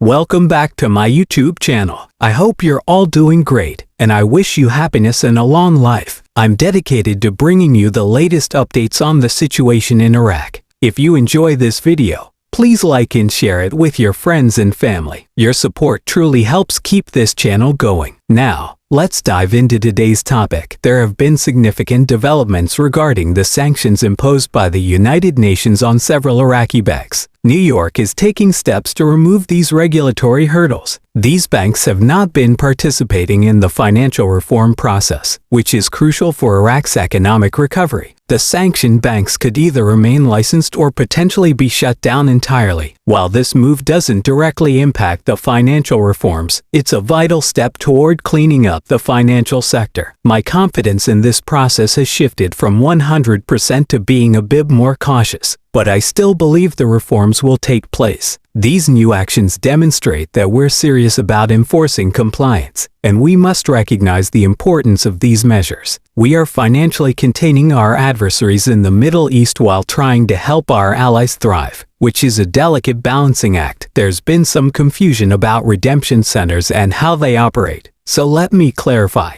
Welcome back to my YouTube channel. I hope you're all doing great, and I wish you happiness and a long life. I'm dedicated to bringing you the latest updates on the situation in Iraq. If you enjoy this video, please like and share it with your friends and family. Your support truly helps keep this channel going. Now, let's dive into today's topic. There have been significant developments regarding the sanctions imposed by the United Nations on several Iraqi banks. New York is taking steps to remove these regulatory hurdles. These banks have not been participating in the financial reform process, which is crucial for Iraq's economic recovery. The sanctioned banks could either remain licensed or potentially be shut down entirely. While this move doesn't directly impact the financial reforms, it's a vital step toward cleaning up the financial sector. My confidence in this process has shifted from 100% to being a bit more cautious, but I still believe the reforms will take place. These new actions demonstrate that we're serious about enforcing compliance, and we must recognize the importance of these measures. We are financially containing our adversaries in the Middle East while trying to help our allies thrive, which is a delicate balancing act. There's been some confusion about redemption centers and how they operate, so let me clarify.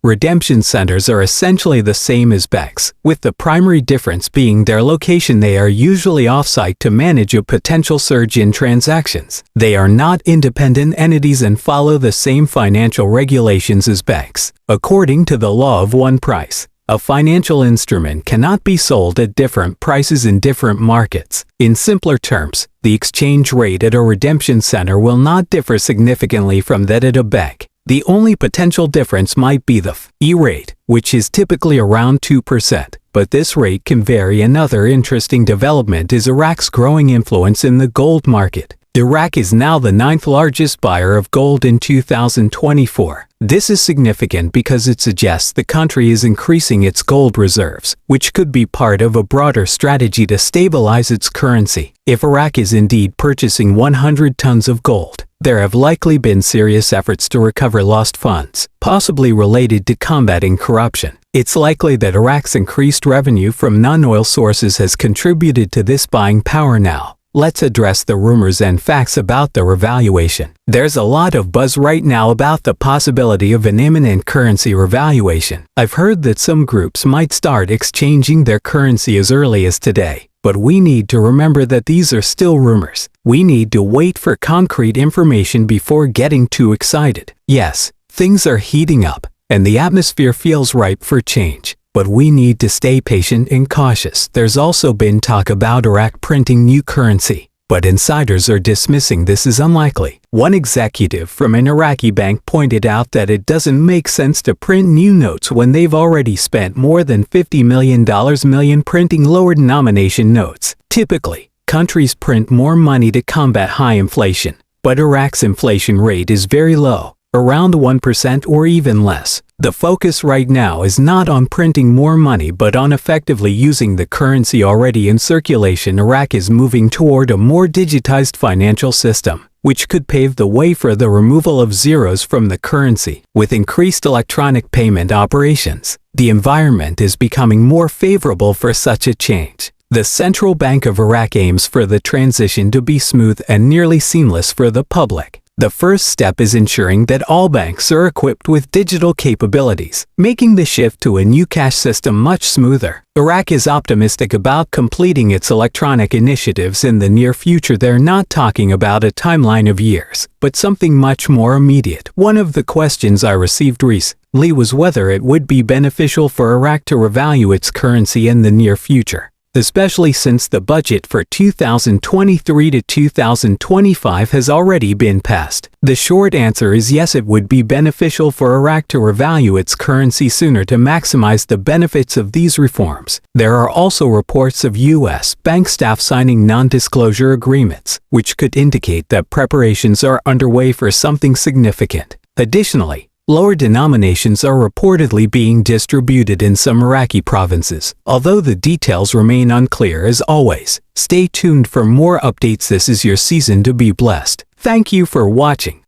Redemption centers are essentially the same as banks, with the primary difference being their location. They are usually off-site to manage a potential surge in transactions. They are not independent entities and follow the same financial regulations as banks. According to the law of one price, a financial instrument cannot be sold at different prices in different markets. In simpler terms, the exchange rate at a redemption center will not differ significantly from that at a bank. The only potential difference might be the fee rate, which is typically around 2%, but this rate can vary. Another interesting development is Iraq's growing influence in the gold market. Iraq is now the 9th largest buyer of gold in 2024. This is significant because it suggests the country is increasing its gold reserves, which could be part of a broader strategy to stabilize its currency. If Iraq is indeed purchasing 100 tons of gold, there have likely been serious efforts to recover lost funds, possibly related to combating corruption. It's likely that Iraq's increased revenue from non-oil sources has contributed to this buying power now. Let's address the rumors and facts about the revaluation. There's a lot of buzz right now about the possibility of an imminent currency revaluation. I've heard that some groups might start exchanging their currency as early as today, but we need to remember that these are still rumors. We need to wait for concrete information before getting too excited. Yes, things are heating up, and the atmosphere feels ripe for change. But we need to stay patient and cautious. There's also been talk about Iraq printing new currency, but insiders are dismissing this as unlikely. One executive from an Iraqi bank pointed out that it doesn't make sense to print new notes when they've already spent more than $50 million printing lower denomination notes. Typically, countries print more money to combat high inflation, but Iraq's inflation rate is very low, around 1% or even less. The focus right now is not on printing more money but on effectively using the currency already in circulation. Iraq is moving toward a more digitized financial system, which could pave the way for the removal of zeros from the currency. With increased electronic payment operations, the environment is becoming more favorable for such a change. The Central Bank of Iraq aims for the transition to be smooth and nearly seamless for the public. The first step is ensuring that all banks are equipped with digital capabilities, making the shift to a new cash system much smoother. Iraq is optimistic about completing its electronic initiatives in the near future. They're not talking about a timeline of years, but something much more immediate. One of the questions I received recently was whether it would be beneficial for Iraq to revalue its currency in the near future, especially since the budget for 2023 to 2025 has already been passed. The short answer is yes, it would be beneficial for Iraq to revalue its currency sooner to maximize the benefits of these reforms. There are also reports of U.S. bank staff signing non-disclosure agreements, which could indicate that preparations are underway for something significant. Additionally, lower denominations are reportedly being distributed in some Iraqi provinces, although the details remain unclear. As always, stay tuned for more updates. This is your season to be blessed. Thank you for watching.